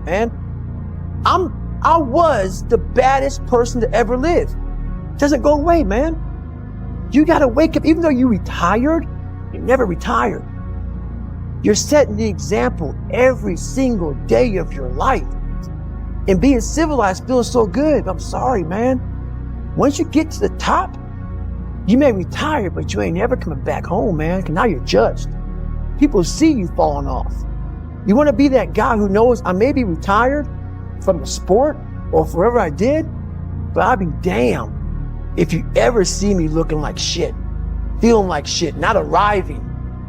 man. I was the baddest person to ever live. Doesn't go away, man. You gotta wake up, even though you retired, you never retired. You're setting the example every single day of your life. And being civilized feels so good. I'm sorry, man. Once you get to the top, you may retire, but you ain't never coming back home, man, because now you're judged. People see you falling off. You want to be that guy who knows I may be retired from the sport or whatever I did, but I'll be damned if you ever see me looking like shit, feeling like shit, not arriving.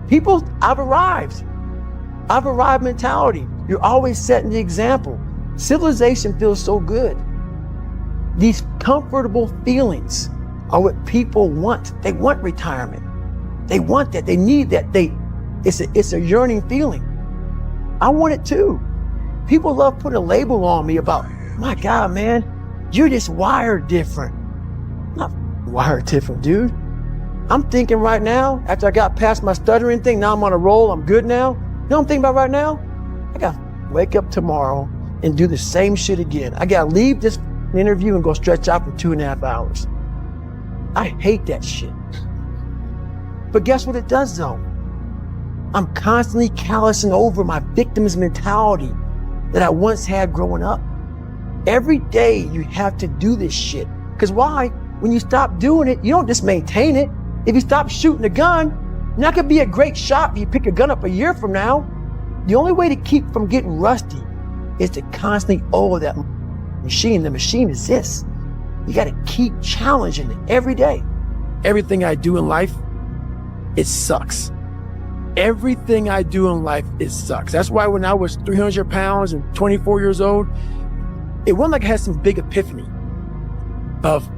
People, I've arrived mentality. You're always setting the example. Civilization feels so good. These comfortable feelings are what people want. They want retirement. They want that. They need that. It's a yearning feeling. I want it too. People love putting a label on me about, my God, man, you're just wired different. I'm not wired different, dude. I'm thinking right now, after I got past my stuttering thing, now I'm on a roll, I'm good now. You know what I'm thinking about right now? I gotta wake up tomorrow and do the same shit again. I gotta leave this interview and go stretch out for 2.5 hours. I hate that shit. But guess what it does though? I'm constantly callousing over my victim's mentality that I once had growing up. Every day you have to do this shit. Because why? When you stop doing it, you don't just maintain it. If you stop shooting a gun, you're not gonna be a great shot if you pick a gun up a year from now. The only way to keep from getting rusty is to constantly oil that machine. The machine is this. You gotta keep challenging it every day. Everything I do in life, it sucks. Everything I do in life, it sucks. That's why when I was 300 pounds and 24 years old, it wasn't like I had some big epiphany of,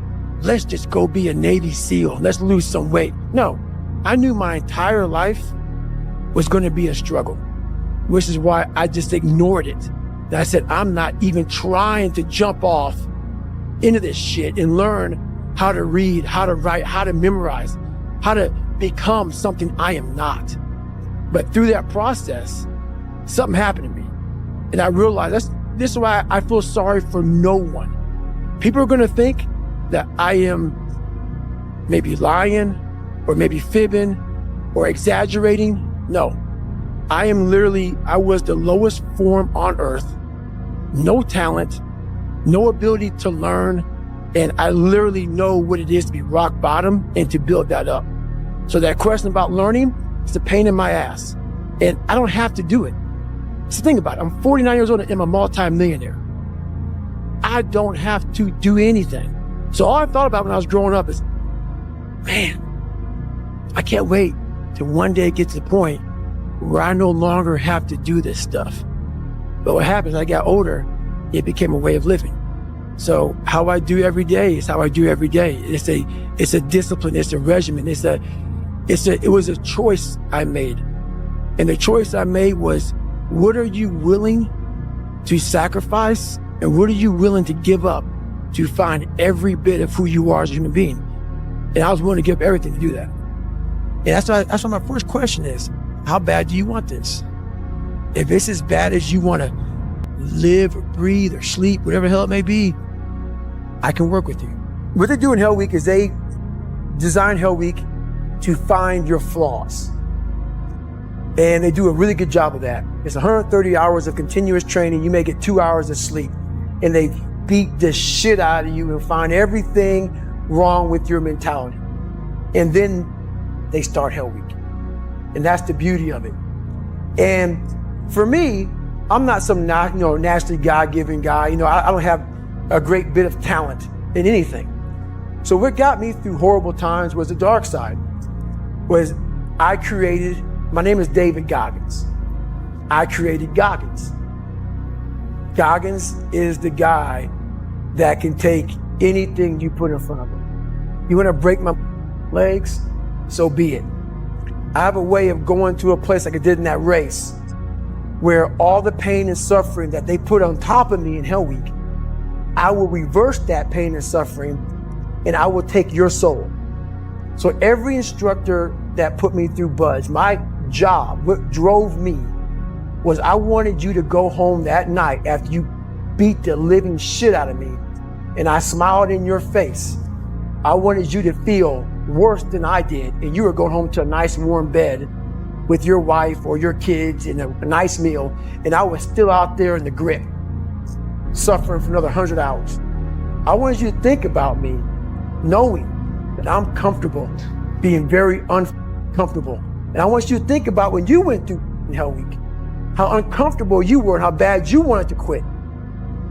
let's just go be a Navy SEAL, let's lose some weight. No, I knew my entire life was gonna be a struggle, which is why I just ignored it. And I said, I'm not even trying to jump off into this shit and learn how to read, how to write, how to memorize, how to become something I am not. But through that process, something happened to me. And I realized this is why I feel sorry for no one. People are gonna think that I am maybe lying or maybe fibbing or exaggerating. No, I was the lowest form on earth, no talent, no ability to learn. And I literally know what it is to be rock bottom and to build that up. So that question about learning, it's a pain in my ass. And I don't have to do it. So think about it. I'm 49 years old and I'm a multi-millionaire. I don't have to do anything. So all I thought about when I was growing up is, man, I can't wait to one day get to the point where I no longer have to do this stuff. But what happens, I got older, it became a way of living. So how I do every day is how I do every day. It's a discipline, it's a regimen, it was a choice I made. And the choice I made was, what are you willing to sacrifice and what are you willing to give up to find every bit of who you are as a human being? And I was willing to give up everything to do that. And that's why my first question is, how bad do you want this? If it's as bad as you want to live or breathe or sleep, whatever the hell it may be, I can work with you. What they do in Hell Week is they design Hell Week to find your flaws. And they do a really good job of that. It's 130 hours of continuous training. You may get 2 hours of sleep. And they beat the shit out of you and find everything wrong with your mentality. And then they start Hell Week. And that's the beauty of it. And for me, I'm not some naturally God-given guy. I don't have a great bit of talent in anything. So what got me through horrible times was the dark side. My name is David Goggins. I created Goggins. Goggins is the guy that can take anything you put in front of him. You want to break my legs? So be it. I have a way of going to a place like I did in that race where all the pain and suffering that they put on top of me in Hell Week, I will reverse that pain and suffering and I will take your soul. So every instructor that put me through Budge, my job, what drove me was I wanted you to go home that night after you beat the living shit out of me and I smiled in your face. I wanted you to feel worse than I did, and you were going home to a nice warm bed with your wife or your kids and a nice meal, and I was still out there in the grip, suffering for another 100 hours. I wanted you to think about me knowing that I'm comfortable being very uncomfortable. And I want you to think about when you went through Hell Week, how uncomfortable you were and how bad you wanted to quit,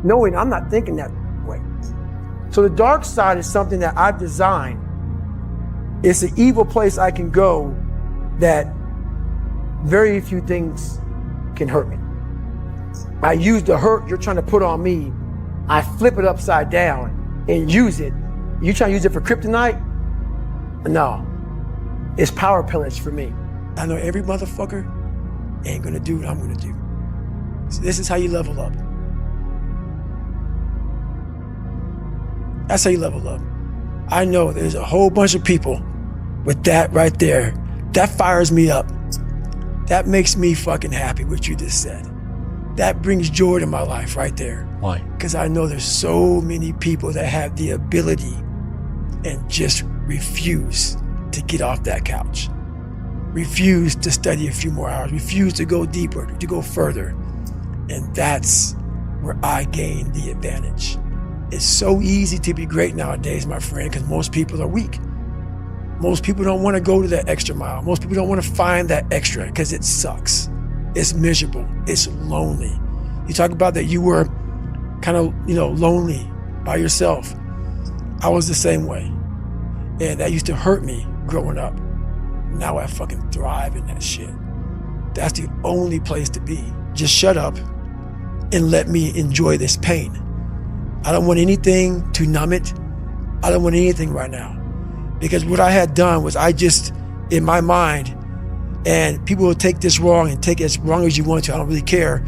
knowing I'm not thinking that way. So the dark side is something that I've designed. It's an evil place I can go that very few things can hurt me. I use the hurt you're trying to put on me, I flip it upside down and use it. You trying to use it for kryptonite? No, it's power pellets for me. I know every motherfucker ain't gonna do what I'm gonna do. So this is how you level up. That's how you level up. I know there's a whole bunch of people with that right there. That fires me up. That makes me fucking happy, what you just said. That brings joy to my life right there. Why? Because I know there's so many people that have the ability and just refuse to get off that couch. Refuse to study a few more hours. Refuse to go deeper, to go further. And that's where I gain the advantage. It's so easy to be great nowadays, my friend, because most people are weak. Most people don't want to go to that extra mile. Most people don't want to find that extra because it sucks. It's miserable. It's lonely. You talk about that you were kind of, lonely by yourself. I was the same way. And that used to hurt me growing up. Now I fucking thrive in that shit. That's the only place to be. Just shut up and let me enjoy this pain. I don't want anything to numb it. I don't want anything right now. Because what I had done was I just, in my mind, and people will take this wrong and take it as wrong as you want to, I don't really care.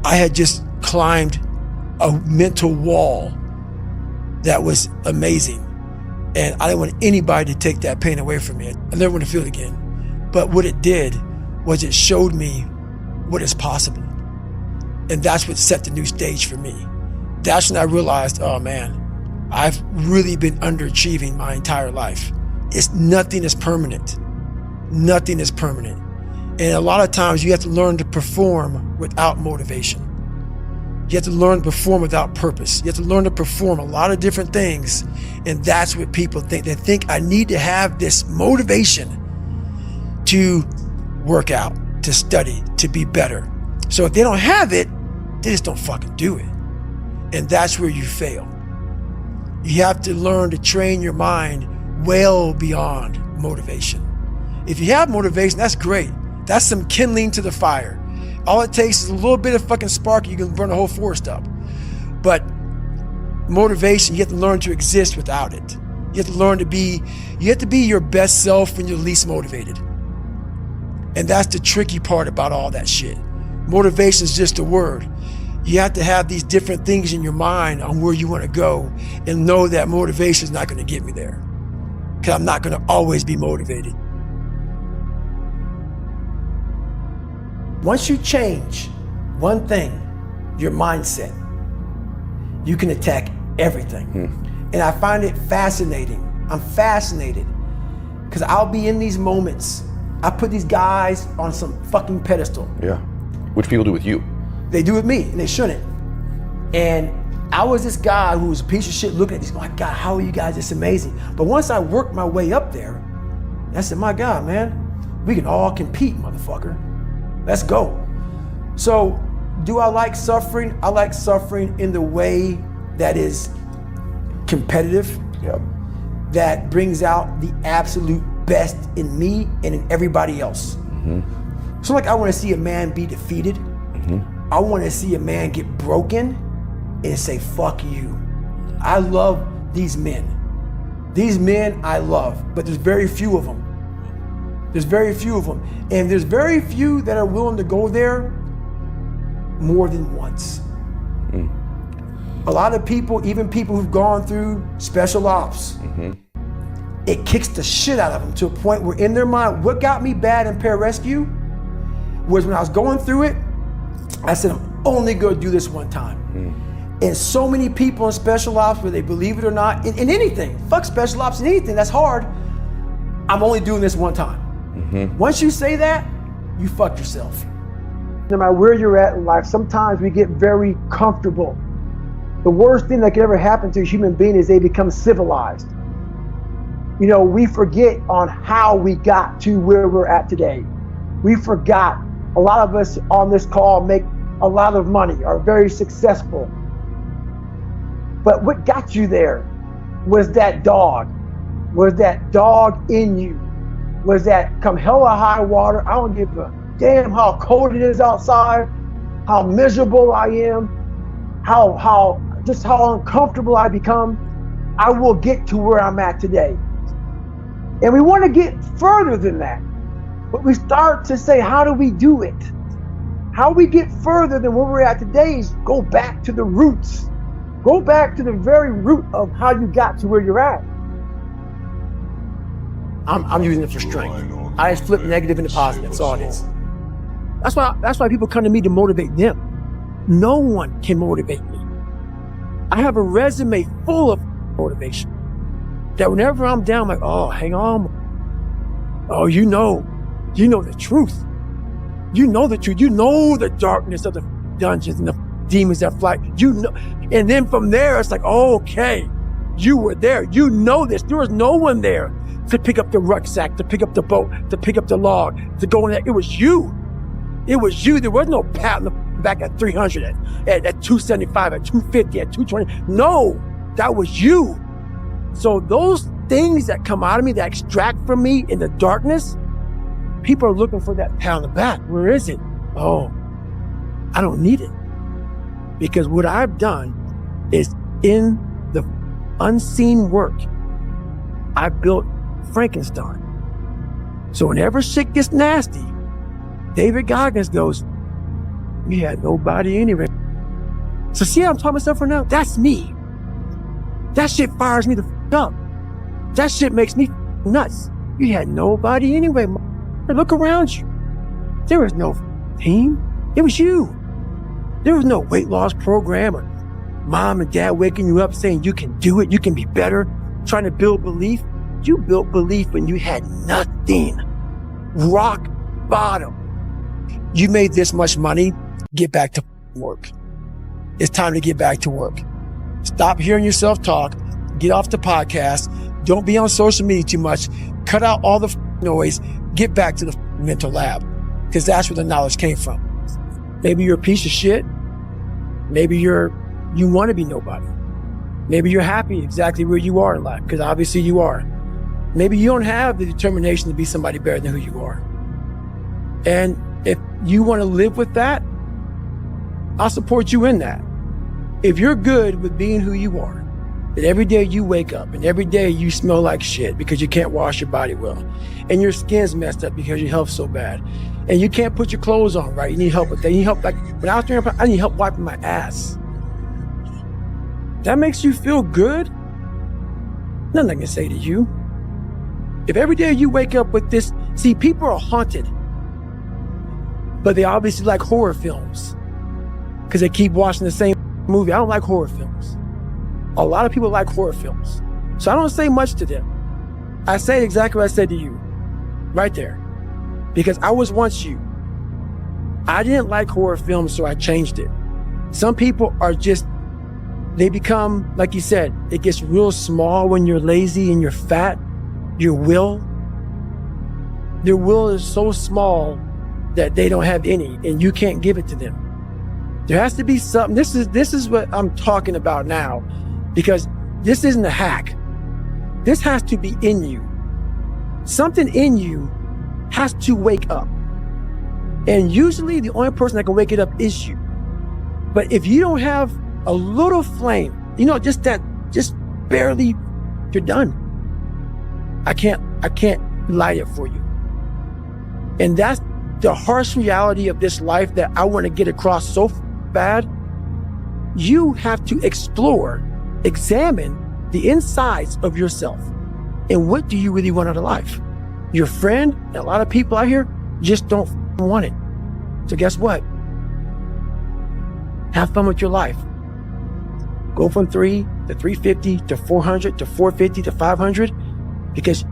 I had just climbed a mental wall that was amazing. And I didn't want anybody to take that pain away from me. I never want to feel it again. But what it did was it showed me what is possible. And that's what set the new stage for me. That's when I realized, oh man, I've really been underachieving my entire life. Nothing is permanent. Nothing is permanent. And a lot of times you have to learn to perform without motivation. You have to learn to perform without purpose. You have to learn to perform a lot of different things. And that's what people think. They think I need to have this motivation to work out, to study, to be better. So if they don't have it, they just don't fucking do it. And that's where you fail. You have to learn to train your mind well beyond motivation. If you have motivation, that's great. That's some kindling to the fire. All it takes is a little bit of fucking spark, you can burn the whole forest up. But motivation, you have to learn to exist without it. You have to be your best self when you're least motivated. And that's the tricky part about all that shit. Motivation is just a word. You have to have these different things in your mind on where you want to go and know that motivation is not going to get me there. Because I'm not going to always be motivated. Once you change one thing, your mindset, you can attack everything. And I find it fascinating. I'm fascinated because I'll be in these moments. I put these guys on some fucking pedestal. Yeah, which people do with you. They do with me, and they shouldn't. And I was this guy who was a piece of shit looking at these, oh my God, how are you guys this amazing? But once I worked my way up there, I said, my God, man, we can all compete, motherfucker. Let's go. So, do I like suffering? I like suffering in the way that is competitive, that brings out the absolute best in me and in everybody else. So like I want to see a man be defeated. I want to see a man get broken and say, fuck you. I love these men. These men I love, but there's very few of them. There's very few of them. And there's very few that are willing to go there more than once. A lot of people, even people who've gone through special ops, it kicks the shit out of them to a point where in their mind, what got me bad in pararescue was when I was going through it, I said, I'm only gonna do this one time. And so many people in special ops, whether they believe it or not, in anything, fuck special ops in anything, that's hard. I'm only doing this one time. Once you say that, you fuck yourself. No matter where you're at in life, sometimes we get very comfortable. The worst thing that could ever happen to a human being is they become civilized. You know, we forget on how we got to where we're at today. We forgot. A lot of us on this call make a lot of money, are very successful. But what got you there was that dog in you, was that come hell or high water, I don't give a damn how cold it is outside, how miserable I am, how uncomfortable I become, I will get to where I'm at today. And we want to get further than that. But we start to say, how do we do it? How we get further than where we're at today is go back to the roots. Go back to the very root of how you got to where you're at. I'm using it for strength. I just flip negative into positive. That's all it is. That's why people come to me to motivate them. No one can motivate me. I have a resume full of motivation. That whenever I'm down, I'm like, oh, hang on. Oh, you know the truth. You know the truth. You know the darkness of the dungeons and the demons that fly. You know, and then from there, it's like, oh, okay, you were there. You know this. There was no one there to pick up the rucksack, to pick up the boat, to pick up the log, to go in there. It was you. It was you. There was no pat on the back at 300, at 275, at 250, at 220. No, that was you. So those things that come out of me, that extract from me in the darkness, people are looking for that pat on the back. Where is it? Oh, I don't need it. Because what I've done is in the unseen work, I built Frankenstein. So whenever shit gets nasty, David Goggins goes, we had nobody anyway. So see how I'm talking myself right now? That's me. That shit fires me the f up. That shit makes me nuts. You had nobody anyway. Look around you. There was no team. It was you. There was no weight loss program or mom and dad waking you up saying you can do it, you can be better, trying to build belief. You built belief when you had nothing. Rock bottom. You made this much money, get back to work. It's time to get back to work. Stop hearing yourself talk. Get off the podcast. Don't be on social media too much. Cut out all the noise. Get back to the mental lab, because that's where the knowledge came from. Maybe you're a piece of shit. Maybe you want to be nobody. Maybe you're happy exactly where you are in life, because obviously you are. Maybe you don't have the determination to be somebody better than who you are. And if you want to live with that, I'll support you in that. If you're good with being who you are, that every day you wake up and every day you smell like shit because you can't wash your body well, and your skin's messed up because your health's so bad, and you can't put your clothes on right, you need help with that. You need help, like when I was doing, I need help wiping my ass. That makes you feel good? Nothing I can say to you. If every day you wake up with this, see, people are haunted, but they obviously like horror films because they keep watching the same movie. I don't like horror films. A lot of people like horror films. So I don't say much to them. I say exactly what I said to you. Right there. Because I was once you. I didn't like horror films, so I changed it. Some people are just, they become, like you said, it gets real small when you're lazy and you're fat. Your will. Their will is so small that they don't have any, and you can't give it to them. There has to be something. This is what I'm talking about now. Because this isn't a hack. This has to be in you. Something in you has to wake up. And usually the only person that can wake it up is you. But if you don't have a little flame, just barely, you're done. I can't light it for you. And that's the harsh reality of this life that I want to get across so bad. You have to examine the insides of yourself. And what do you really want out of life? Your friend, and a lot of people out here just don't want it. So guess what? Have fun with your life. Go from 3 to 350 to 400 to 450 to 500 because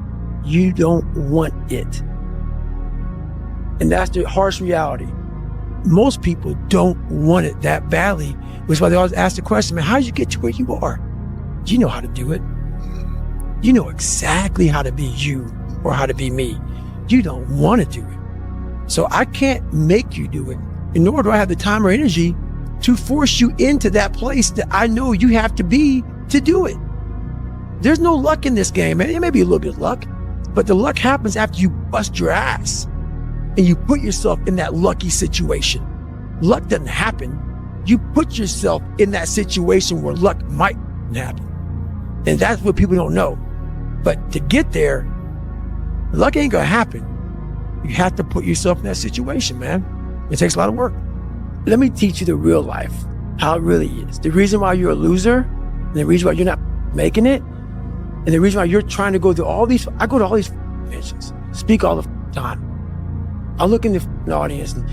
you don't want it. And that's the harsh reality. Most people don't want it that badly, which is why they always ask the question, man, how did you get to where you are? You know how to do it. You know exactly how to be you or how to be me. You don't want to do it. So I can't make you do it, and nor do I have the time or energy to force you into that place that I know you have to be to do it. There's no luck in this game, man. It may be a little bit of luck, but the luck happens after you bust your ass and you put yourself in that lucky situation. Luck doesn't happen. You put yourself in that situation where luck might happen. And that's what people don't know. But to get there, luck ain't gonna happen. You have to put yourself in that situation, man. It takes a lot of work. Let me teach you the real life, how it really is. The reason why you're a loser, and the reason why you're not making it, and the reason why you're trying to go through all these, I go to all these conventions, speak all the time. I look in the audience and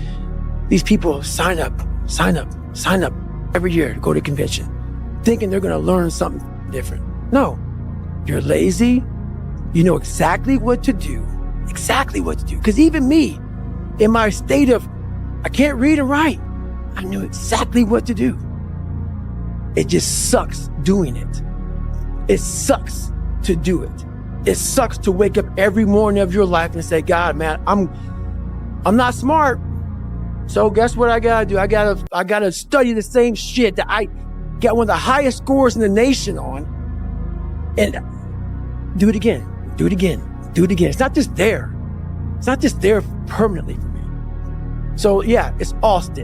these people sign up every year to go to convention, thinking they're gonna learn something different. No, you're lazy. You know exactly what to do. Because even me, in my state of, I can't read and write, I knew exactly what to do. It just sucks doing it. It sucks to do it. It sucks to wake up every morning of your life and say, God, man, I'm not smart. So guess what I gotta do? I gotta study the same shit that I got one of the highest scores in the nation on, and do it again. It's not just there. It's not just there permanently for me. So yeah, it's all stick.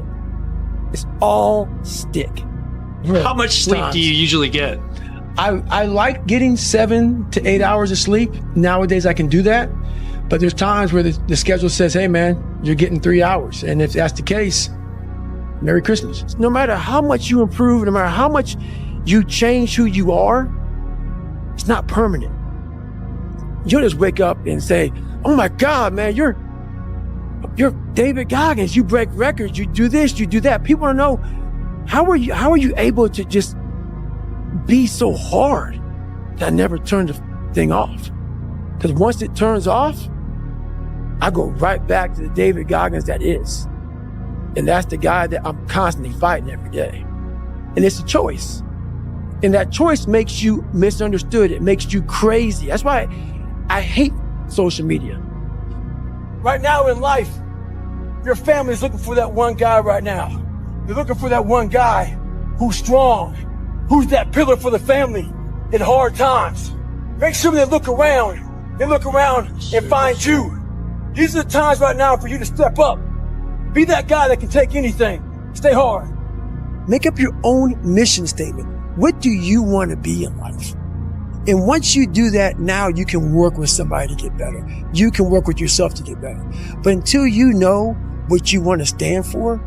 How much sleep do you usually get? I like getting 7 to 8 hours of sleep. Nowadays I can do that. But there's times where the schedule says, hey man, you're getting 3 hours. And if that's the case, Merry Christmas. No matter how much you improve, no matter how much you change who you are, it's not permanent. You don't just wake up and say, oh my God, man, you're David Goggins. You break records. You do this, you do that. People want to know, how are you able to just be so hard that I never turn the thing off? Because once it turns off, I go right back to the David Goggins that is. And that's the guy that I'm constantly fighting every day. And it's a choice. And that choice makes you misunderstood. It makes you crazy. That's why I hate social media. Right now in life, your family's looking for that one guy right now. They're looking for that one guy who's strong, who's that pillar for the family in hard times. Make sure they look around and find you. These are the times right now for you to step up. Be that guy that can take anything. Stay hard. Make up your own mission statement. What do you want to be in life? And once you do that, now you can work with somebody to get better. You can work with yourself to get better. But until you know what you want to stand for,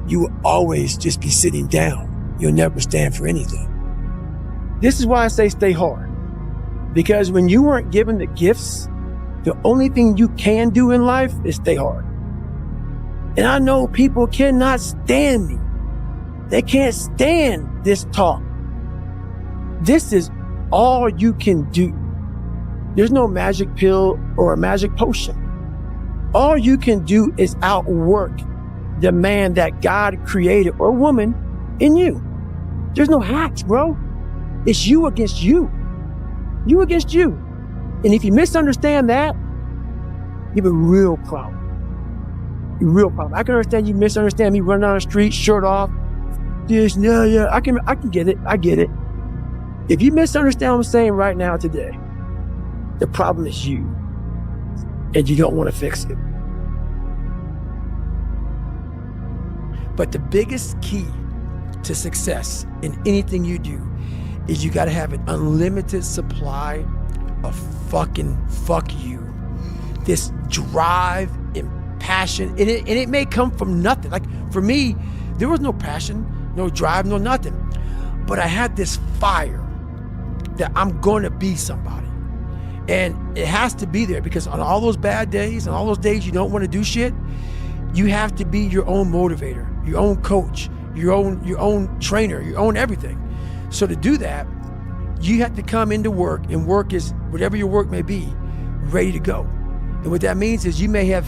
you will always just be sitting down. You'll never stand for anything. This is why I say stay hard. Because when you weren't given the gifts, the only thing you can do in life is stay hard. And I know people cannot stand me. They can't stand this talk. This is all you can do. There's no magic pill or a magic potion. All you can do is outwork the man that God created or woman in you. There's no hacks, bro. It's you against you. You against you. And if you misunderstand that, you have a real problem. A real problem. I can understand you misunderstand me running down the street, shirt off. I can get it. I get it. If you misunderstand what I'm saying right now today, the problem is you. And you don't want to fix it. But the biggest key to success in anything you do is you got to have an unlimited supply of fucking fuck you. This drive and passion. And it may come from nothing. Like for me, there was no passion, no drive, no nothing. But I had this fire that I'm going to be somebody. And it has to be there because on all those bad days and all those days you don't want to do shit, you have to be your own motivator, your own coach, your own trainer, your own everything. So to do that, you have to come into work, and work is whatever your work may be, ready to go. And what that means is you may have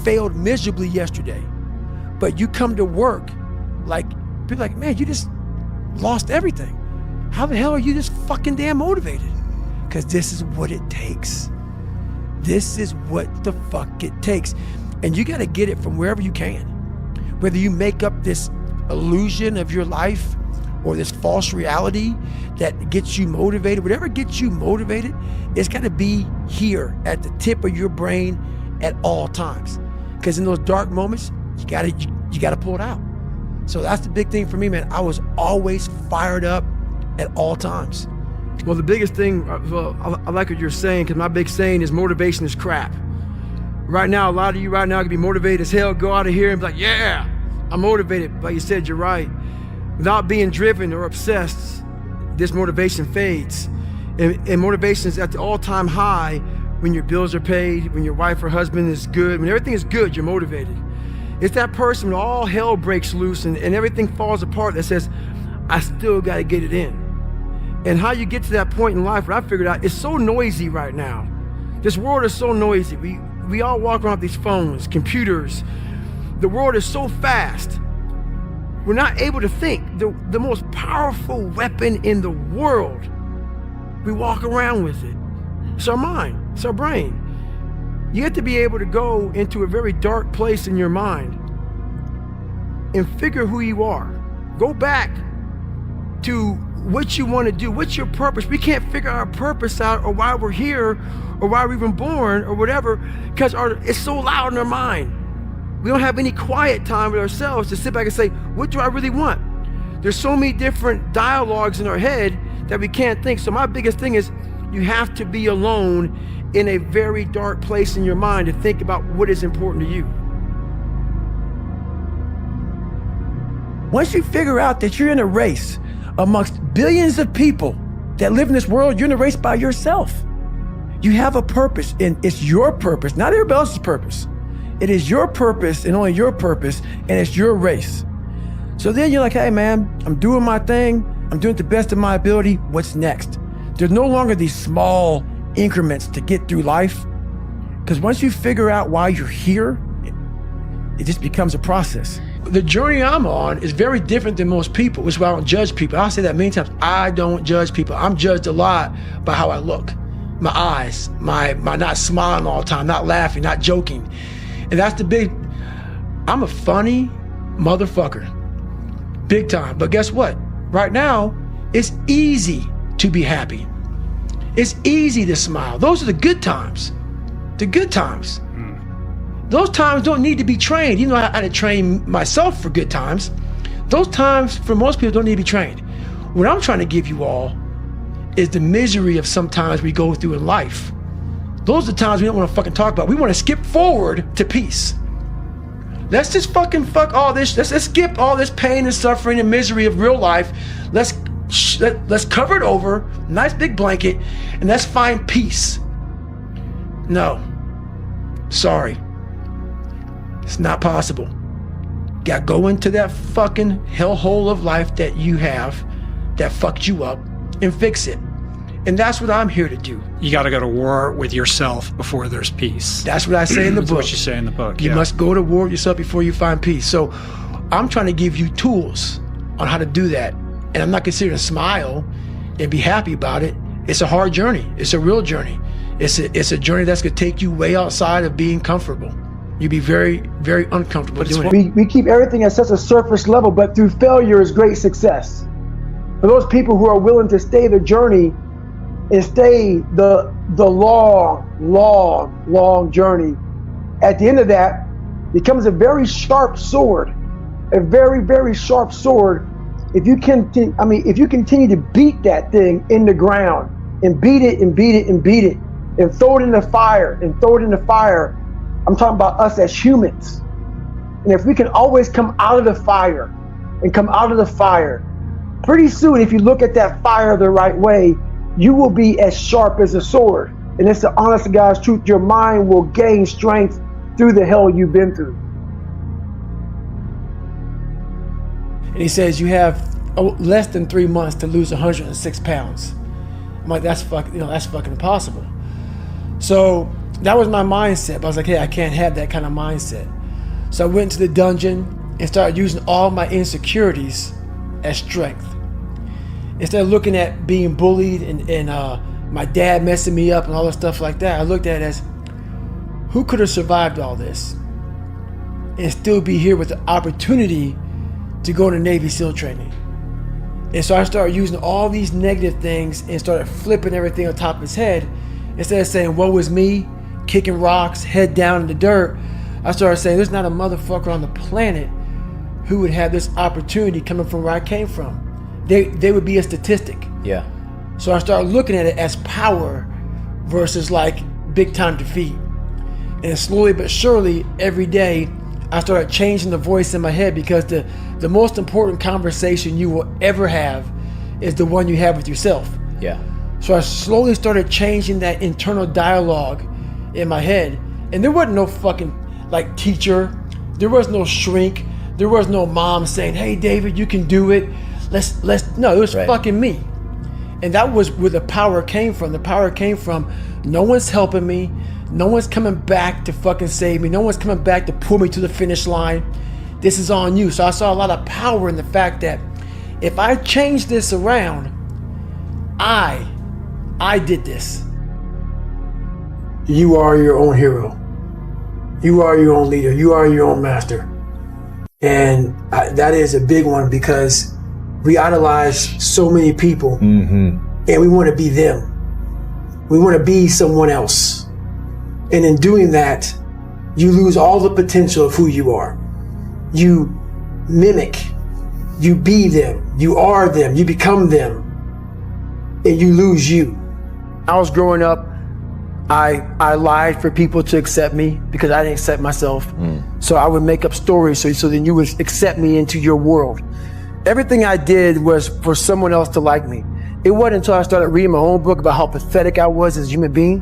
failed miserably yesterday, but you come to work like, people like, man, you just lost everything. How the hell are you just fucking damn motivated? Because this is what it takes. This is what the fuck it takes. And you gotta get it from wherever you can. Whether you make up this illusion of your life or this false reality that gets you motivated, whatever gets you motivated, it's gotta be here at the tip of your brain at all times. Because in those dark moments, you gotta pull it out. So that's the big thing for me, man. I was always fired up at all times. Well, the biggest thing, I like what you're saying, because my big saying is motivation is crap. Right now, a lot of you right now can be motivated as hell, go out of here and be like, yeah, I'm motivated. But you said you're right. Without being driven or obsessed, this motivation fades. And motivation is at the all-time high when your bills are paid, when your wife or husband is good, when everything is good, you're motivated. It's that person when all hell breaks loose and everything falls apart that says, I still gotta get it in. And how you get to that point in life, what I figured out, it's so noisy right now. This world is so noisy. We all walk around with these phones, computers. The world is so fast. We're not able to think. The most powerful weapon in the world, we walk around with it. It's our mind, it's our brain. You have to be able to go into a very dark place in your mind and figure who you are. Go back to what you want to do. What's your purpose? We can't figure our purpose out or why we're here or why we're even born or whatever because it's so loud in our mind. We don't have any quiet time with ourselves to sit back and say, what do I really want? There's so many different dialogues in our head that we can't think. So my biggest thing is you have to be alone in a very dark place in your mind to think about what is important to you. Once you figure out that you're in a race amongst billions of people that live in this world, you're in a race by yourself. You have a purpose, and it's your purpose, not everybody else's purpose. It is your purpose and only your purpose, and it's your race. So then you're like, hey man, I'm doing my thing. I'm doing it the best of my ability. What's next? There's no longer these small increments to get through life. Because once you figure out why you're here, it just becomes a process. The journey I'm on is very different than most people, which is why I don't judge people. I'll say that many times. I don't judge people. I'm judged a lot by how I look. My eyes, my not smiling all the time, not laughing, not joking. And that's I'm a funny motherfucker. Big time. But guess what? Right now, it's easy to be happy. It's easy to smile. Those are the good times. The good times. Those times don't need to be trained. Even though I had to train myself for good times, those times for most people don't need to be trained. What I'm trying to give you all is the misery of sometimes we go through in life. Those are the times we don't want to fucking talk about. We want to skip forward to peace. Let's just fucking fuck all this. Let's skip all this pain and suffering and misery of real life. Let's cover it over, nice big blanket, and let's find peace. No, sorry. It's not possible. You gotta go into that fucking hellhole of life that you have that fucked you up and fix it. And that's what I'm here to do. You got to go to war with yourself before there's peace. That's what I say in the That's book. what you say in the book. You must go to war with yourself before you find peace. So I'm trying to give you tools on how to do that. And I'm not considering to smile and be happy about it. It's a hard journey. It's a real journey. It's a journey that's gonna take you way outside of being comfortable. You'd be very, very uncomfortable doing it. We keep everything at such a surface level, but through failure is great success. For those people who are willing to stay the journey and stay the long journey, at the end of that becomes a very sharp sword, a very, very sharp sword. If you continue to beat that thing in the ground and beat it and beat it and beat it and throw it in the fire and throw it in the fire, I'm talking about us as humans. And if we can always come out of the fire and come out of the fire, pretty soon, if you look at that fire the right way, you will be as sharp as a sword. And it's the honest to God's truth. Your mind will gain strength through the hell you've been through. And he says, you have less than 3 months to lose 106 pounds. I'm like, that's fucking impossible. So that was my mindset. But I was like, hey, I can't have that kind of mindset. So I went to the dungeon and started using all my insecurities as strength. Instead of looking at being bullied and my dad messing me up and all that stuff like that, I looked at it as, who could have survived all this and still be here with the opportunity to go into Navy SEAL training? And so I started using all these negative things and started flipping everything on top of his head. Instead of saying, woe is me, kicking rocks, head down in the dirt, I started saying, there's not a motherfucker on the planet who would have this opportunity coming from where I came from. They would be a statistic. Yeah. So I started looking at it as power versus like big time defeat. And slowly but surely, every day, I started changing the voice in my head, because the most important conversation you will ever have is the one you have with yourself. Yeah. So I slowly started changing that internal dialogue in my head. And there wasn't no fucking like teacher. There was no shrink. There was no mom saying, hey, David, you can do it. No, it was fucking me. And that was where the power came from. The power came from, no one's helping me. No one's coming back to fucking save me. No one's coming back to pull me to the finish line. This is on you. So I saw a lot of power in the fact that if I change this around, I did this. You are your own hero. You are your own leader. You are your own master. And that is a big one, because we idolize so many people, and we want to be them. We want to be someone else. And in doing that, you lose all the potential of who you are. You mimic, you be them, you are them, you become them, and you lose you. I was growing up, I lied for people to accept me because I didn't accept myself. So I would make up stories so then you would accept me into your world. Everything I did was for someone else to like me. It wasn't until I started reading my own book about how pathetic I was as a human being.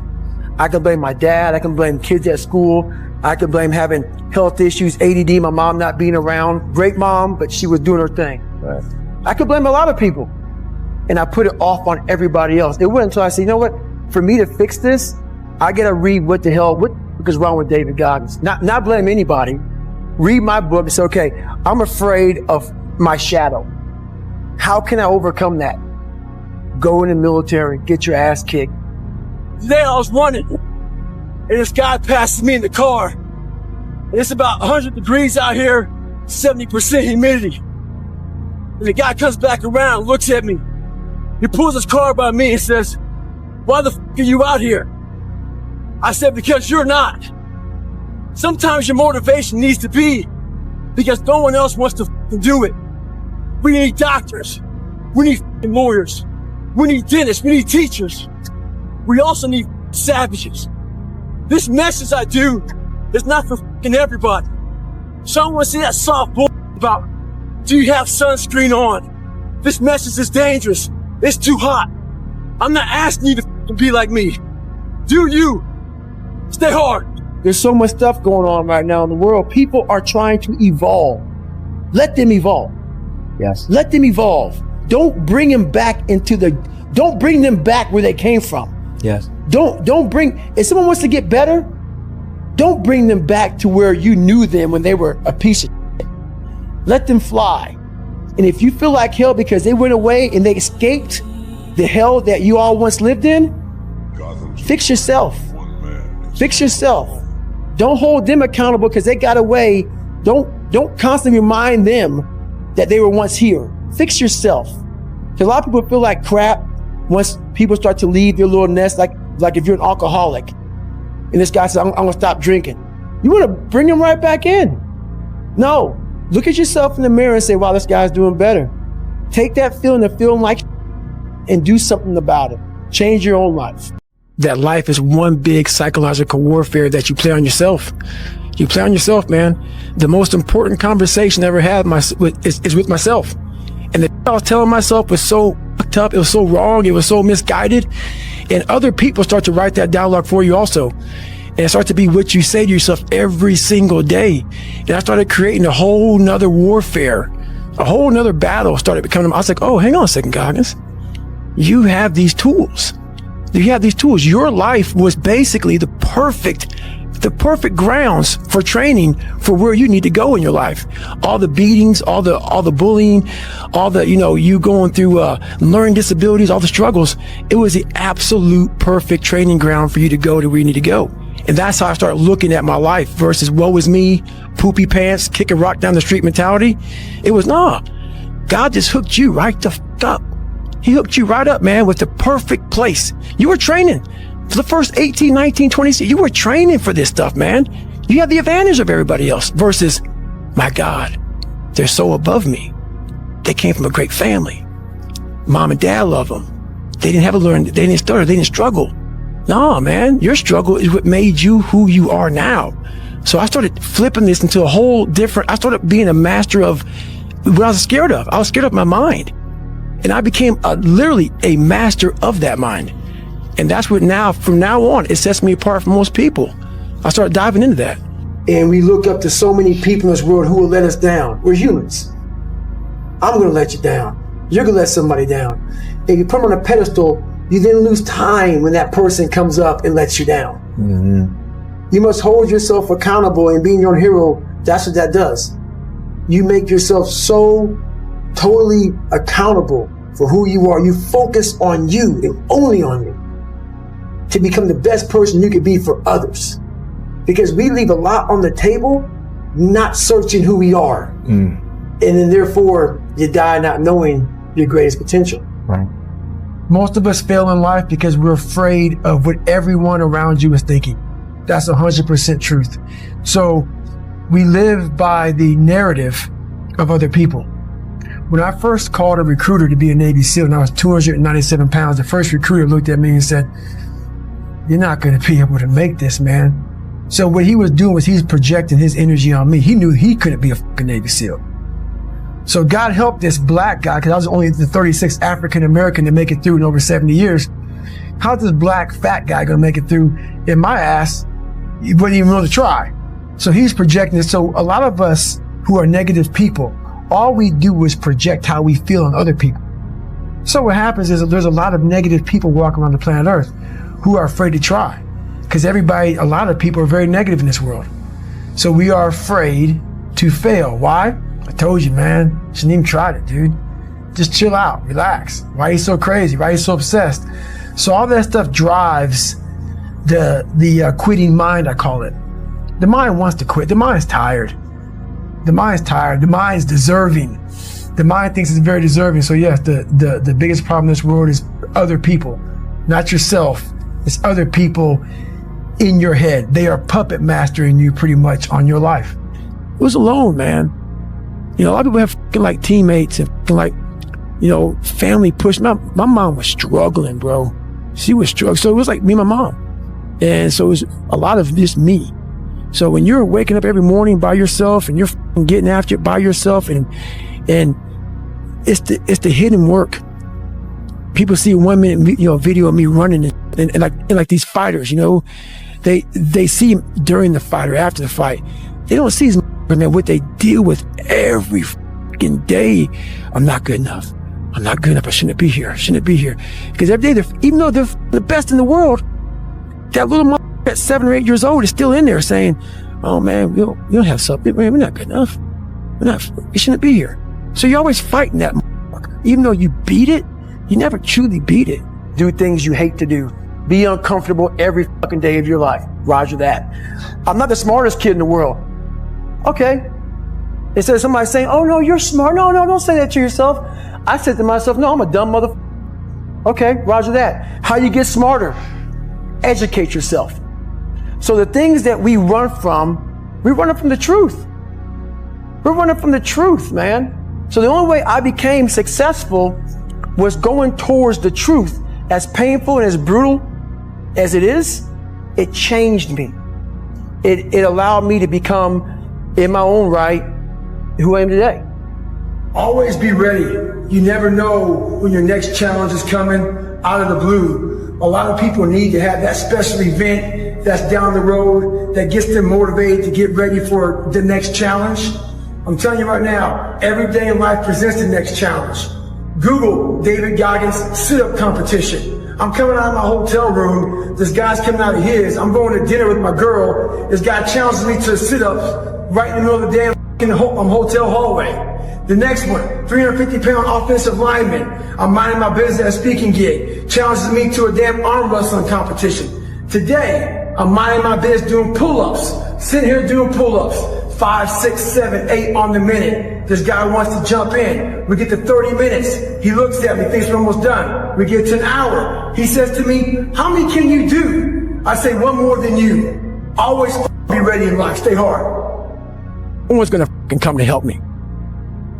I can blame my dad, I can blame kids at school, I can blame having health issues, ADD, my mom not being around. Great mom, but she was doing her thing. Right. I could blame a lot of people, and I put it off on everybody else. It wasn't until I said, you know what, for me to fix this, I gotta read what is wrong with David Goggins. Not blame anybody. Read my book and say, okay, I'm afraid of my shadow. How can I overcome that? Go in the military, get your ass kicked. Today I was running, and this guy passes me in the car. And it's about 100 degrees out here, 70% humidity. And the guy comes back around, looks at me. He pulls his car by me and says, why the f*** are you out here? I said, because you're not. Sometimes your motivation needs to be because no one else wants to f***ing do it. We need doctors. We need f***ing lawyers. We need dentists. We need teachers. We also need savages. This message I do is not for f***ing everybody. Someone see that soft bull about, do you have sunscreen on? This message is dangerous. It's too hot. I'm not asking you to f***ing be like me. Do you? Stay hard. There's so much stuff going on right now in the world. People are trying to evolve. Let them evolve. Yes. Let them evolve. Don't bring them back don't bring them back where they came from. Yes. If someone wants to get better, don't bring them back to where you knew them when they were a piece of shit. Let them fly. And if you feel like hell because they went away and they escaped the hell that you all once lived in, fix yourself. Fix yourself. Don't hold them accountable because they got away. Don't constantly remind them that they were once here. Fix yourself. Because a lot of people feel like crap once people start to leave their little nest, like if you're an alcoholic and this guy says, I'm gonna stop drinking. You wanna bring them right back in. No, look at yourself in the mirror and say, wow, this guy's doing better. Take that feeling of feeling like and do something about it. Change your own life. That life is one big psychological warfare that you play on yourself. You play on yourself, man. The most important conversation I ever had is with myself. And the I was telling myself was so fucked up, it was so wrong, it was so misguided. And other people start to write that dialogue for you also. And it starts to be what you say to yourself every single day. And I started creating a whole nother warfare a whole nother battle started becoming. I was like, oh, hang on a second, Goggins. You have these tools. You have these tools. Your life was basically the perfect grounds for training for where you need to go in your life. All the beatings, all the bullying, all the, you going through learning disabilities, all the struggles. It was the absolute perfect training ground for you to go to where you need to go. And that's how I started looking at my life versus woe is me, poopy pants, kick a rock down the street mentality. It was, God just hooked you right the f up. He hooked you right up, man, with the perfect place. You were training for the first 18, 19, 20 years. You were training for this stuff, man. You have the advantage of everybody else versus, my God, they're so above me. They came from a great family. Mom and dad love them. They didn't have to learn. They didn't stutter. They didn't struggle. No, man, your struggle is what made you who you are now. So I started flipping this into a whole different, I started being a master of what I was scared of. I was scared of my mind. And I became literally a master of that mind. And that's what now, from now on, it sets me apart from most people. I started diving into that. And we look up to so many people in this world who will let us down. We're humans. I'm going to let you down. You're going to let somebody down. If you put them on a pedestal, you then lose time when that person comes up and lets you down. Mm-hmm. You must hold yourself accountable, and being your own hero, that's what that does. You make yourself so totally accountable for who you are. You focus on you and only on you to become the best person you could be for others. Because we leave a lot on the table, not searching who we are. And then therefore you die not knowing your greatest potential. Right. Most of us fail in life because we're afraid of what everyone around you is thinking. That's 100% truth. So we live by the narrative of other people. When I first called a recruiter to be a Navy SEAL and I was 297 pounds, the first recruiter looked at me and said, "You're not going to be able to make this, man." So what he was doing was he's projecting his energy on me. He knew he couldn't be a fucking Navy SEAL. So God helped this black guy, because I was only the 36th African American to make it through in over 70 years. How's this black fat guy going to make it through in my ass? He wouldn't even want to try. So he's projecting it. So a lot of us who are negative people, all we do is project how we feel on other people. So what happens is that there's a lot of negative people walking around the planet Earth who are afraid to try. Because a lot of people are very negative in this world. So we are afraid to fail. Why? I told you, man. Shouldn't even try it, dude. Just chill out, relax. Why are you so crazy? Why are you so obsessed? So all that stuff drives the quitting mind, I call it. The mind wants to quit. The mind's tired. The mind's tired. The mind's deserving. The mind thinks it's very deserving. So yes, the biggest problem in this world is other people, not yourself. It's other people in your head. They are puppet mastering you pretty much on your life. It was alone, man. A lot of people have like teammates and like, family push. My mom was struggling, bro. She was struggling. So it was like me and my mom. And so it was a lot of just me. So when you're waking up every morning by yourself and you're getting after it by yourself and it's the hidden work. People see 1 minute, video of me running and like these fighters, they see him during the fight or after the fight. They don't see what they deal with every fucking day. I'm not good enough. I'm not good enough. I shouldn't be here. I shouldn't be here. Because every day, even though they're the best in the world, that little motherfucker at 7 or 8 years old is still in there saying, "Oh man, you don't have something. Man, we're not good enough. We shouldn't be here." So you're always fighting that motherfucker. Even though you beat it, you never truly beat it. Do things you hate to do. Be uncomfortable every fucking day of your life. Roger that. I'm not the smartest kid in the world. Okay. Instead of somebody saying, "Oh no, you're smart." No, don't say that to yourself. I said to myself, "No, I'm a dumb motherfucker." Okay, roger that. How you get smarter? Educate yourself. So the things that we run from the truth. We're running from the truth, man. So the only way I became successful was going towards the truth. As painful and as brutal as it is, it changed me. It allowed me to become, in my own right, who I am today. Always be ready. You never know when your next challenge is coming out of the blue. A lot of people need to have that special event that's down the road that gets them motivated to get ready for the next challenge. I'm telling you right now, every day in life presents the next challenge. Google David Goggins sit-up competition. I'm coming out of my hotel room. This guy's coming out of his. I'm going to dinner with my girl. This guy challenges me to sit-ups right in the middle of the damn hotel hallway. The next one, 350-pound offensive lineman. I'm minding my business at a speaking gig. Challenges me to a damn arm wrestling competition. Today, I'm minding my business doing pull-ups. Sitting here doing pull-ups. 5, 6, 7, 8 on the minute. This guy wants to jump in. We get to 30 minutes. He looks at me, thinks we're almost done. We get to an hour. He says to me, how many can you do? I say, one more than you. Always be ready in life. Stay hard. No one's gonna come to help me.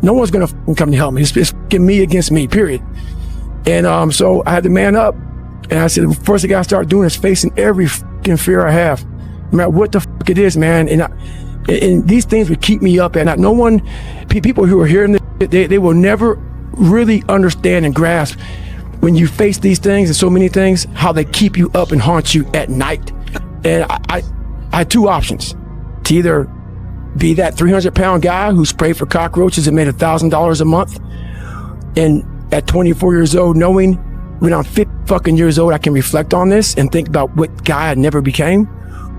No one's gonna come to help me. It's me against me, period. And so I had to man up. And I said, the first thing I gotta start doing is facing every fear I have. No matter what the it is, man. And these things would keep me up at night. No one, people who are hearing this, they will never really understand and grasp when you face these things and so many things, how they keep you up and haunt you at night. And I had two options: to either be that 300-pound guy who sprayed for cockroaches and made $1,000 a month, and at 24 years old, knowing when I'm 50 fucking years old, I can reflect on this and think about what guy I never became,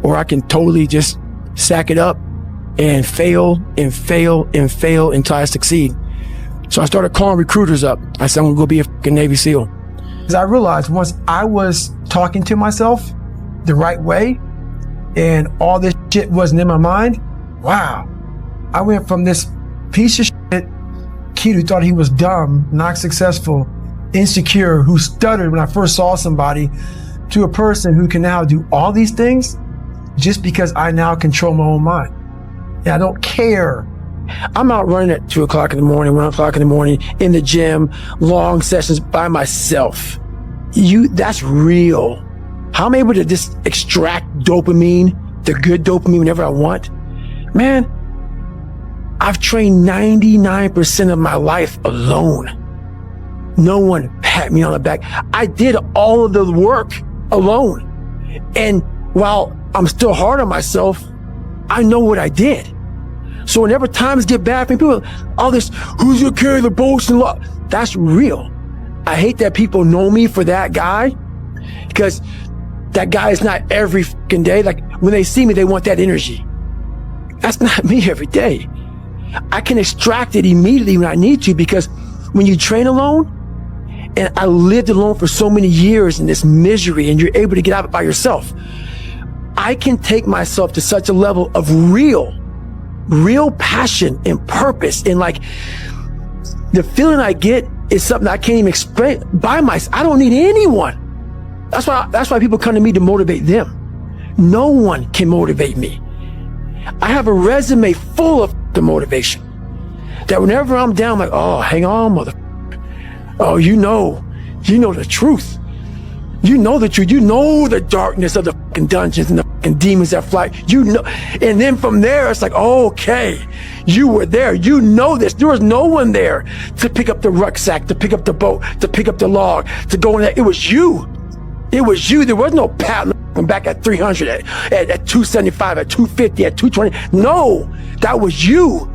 or I can totally just sack it up and fail and fail and fail until I succeed. So I started calling recruiters up. I said, I'm gonna go be a fucking Navy SEAL. Because I realized once I was talking to myself the right way and all this shit wasn't in my mind, wow. I went from this piece of shit kid who thought he was dumb, not successful, insecure, who stuttered when I first saw somebody, to a person who can now do all these things just because I now control my own mind. And I don't care. I'm out running at 2 o'clock in the morning, 1 o'clock in the morning, in the gym, long sessions by myself. That's real. How I'm able to just extract dopamine, the good dopamine whenever I want. Man, I've trained 99% of my life alone. No one pat me on the back. I did all of the work alone. And while I'm still hard on myself, I know what I did. So whenever times get bad for me, people, all this, who's gonna carry the boast and love? That's real. I hate that people know me for that guy, because that guy is not every fucking day. Like when they see me, they want that energy. That's not me every day. I can extract it immediately when I need to, because when you train alone, and I lived alone for so many years in this misery, and you're able to get out of it by yourself, I can take myself to such a level of real passion and purpose. And like the feeling I get is something I can't even explain by myself. I don't need anyone. That's why people come to me to motivate them. No one can motivate me. I have a resume full of the motivation that whenever I'm down, I'm like, oh, hang on, motherfucker. Oh, you know the truth. You know the truth. You know the darkness of the fucking dungeons and the fucking demons that fly. You know, and then from there, it's like, okay, you were there. You know this. There was no one there to pick up the rucksack, to pick up the boat, to pick up the log, to go in there. It was you. It was you. There was no pat back at 300, at 275, at 250, at 220. No, that was you.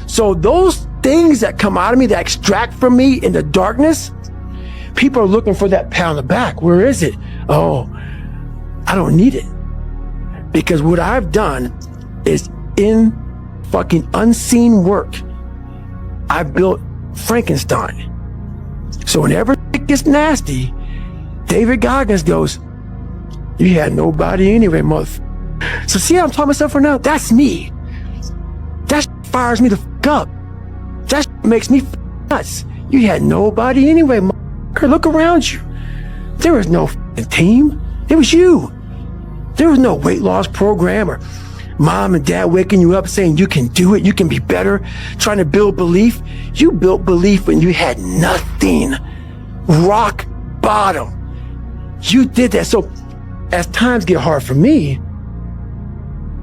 So those things that come out of me, that extract from me in the darkness, people are looking for that pat on the back. Where is it? Oh, I don't need it. Because what I've done is in fucking unseen work, I built Frankenstein. So whenever it gets nasty, David Goggins goes, you had nobody anyway, motherfucker. So see how I'm talking myself for now? That's me. That fires me the fuck up. That makes me nuts. You had nobody anyway, motherfucker. Look around you. There was no fucking team. It was you. There was no weight loss program or mom and dad waking you up saying you can do it, you can be better, trying to build belief. You built belief when you had nothing. Rock bottom. You did that. So as times get hard for me,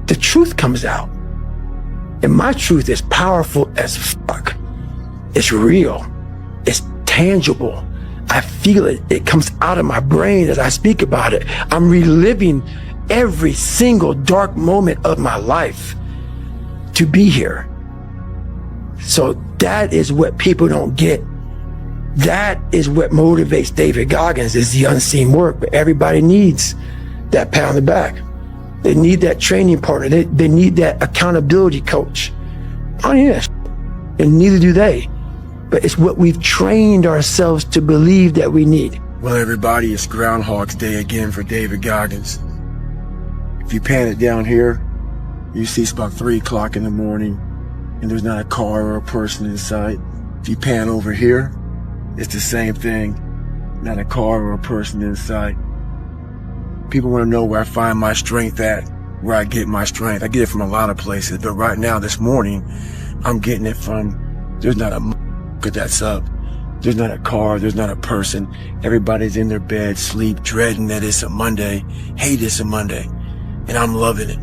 the truth comes out. And my truth is powerful as fuck. It's real. It's tangible. I feel it. It comes out of my brain as I speak about it. I'm reliving every single dark moment of my life to be here. So that is what people don't get. That is what motivates David Goggins, is the unseen work. But everybody needs that pat on the back. They need that training partner. They need that accountability coach. I don't need that shit. And neither do they. But it's what we've trained ourselves to believe that we need. Well, everybody, it's Groundhog's Day again for David Goggins. If you pan it down here, you see it's about 3 o'clock in the morning and there's not a car or a person in sight. If you pan over here, it's the same thing. Not a car or a person in sight. People want to know where I find my strength at, where I get my strength. I get it from a lot of places, but right now, this morning, I'm getting it from, there's not a that's up. There's not a car, there's not a person. Everybody's in their bed, sleep, dreading that it's a Monday, hate it's a Monday. And I'm loving it.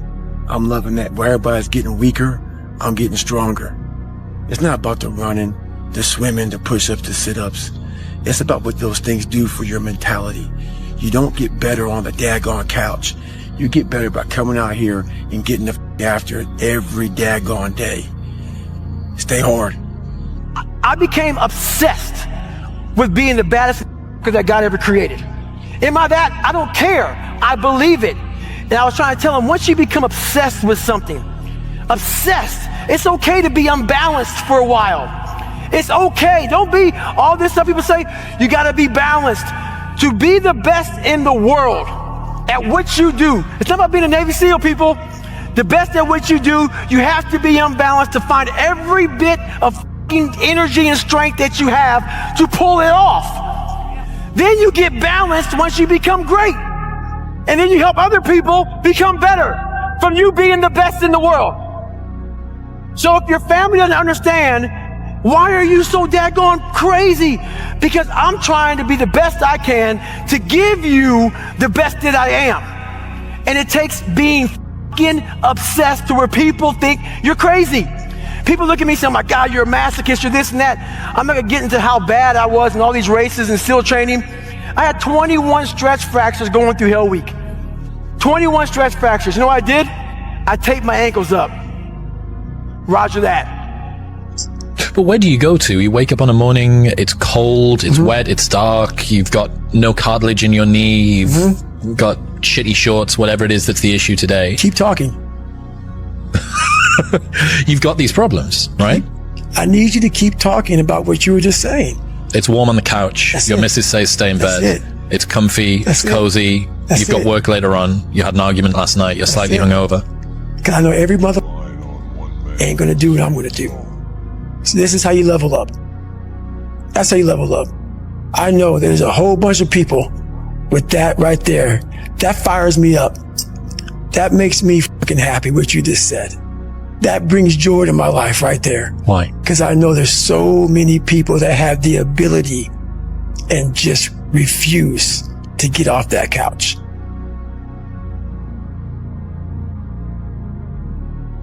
I'm loving that. Where everybody's getting weaker, I'm getting stronger. It's not about the running, the swimming, the push-ups, the sit-ups. It's about what those things do for your mentality. You don't get better on the daggone couch. You get better by coming out here and getting the after it every daggone day. Stay hard. I became obsessed with being the baddest that God ever created. Am I that? I don't care. I believe it. And I was trying to tell him, once you become obsessed with something, obsessed, it's okay to be unbalanced for a while. It's okay. Don't be all this stuff people say, you gotta be balanced. To be the best in the world at what you do. It's not about being a Navy SEAL, people. The best at what you do, you have to be unbalanced to find every bit of energy and strength that you have to pull it off. Then you get balanced once you become great. And then you help other people become better from you being the best in the world. So if your family doesn't understand, why are you so daggone crazy? Because I'm trying to be the best I can to give you the best that I am. And it takes being obsessed to where people think you're crazy. People look at me and say, oh my God, you're a masochist, you're this and that. I'm not gonna get into how bad I was in all these races and SEAL training. I had 21 stretch fractures going through Hell Week. 21 stretch fractures. You know what I did? I taped my ankles up. Roger that. But where do you go to? You wake up on a morning, it's cold, it's wet, it's dark, you've got no cartilage in your knee, you've got shitty shorts, whatever it is that's the issue today. Keep talking. You've got these problems, right? I need you to keep talking about what you were just saying. It's warm on the couch. That's Your it. missus says stay in That's bed. it. It's comfy, That's it's cozy. That's You've got it. work later on. You had an argument last night. You're slightly it. hungover. Because I know every mother ain't gonna do what I'm gonna do. So this is how you level up. That's how you level up. I know there's a whole bunch of people with that right there. That fires me up. That makes me fucking happy, what you just said. That brings joy to my life right there. Why? Because I know there's so many people that have the ability and just refuse to get off that couch.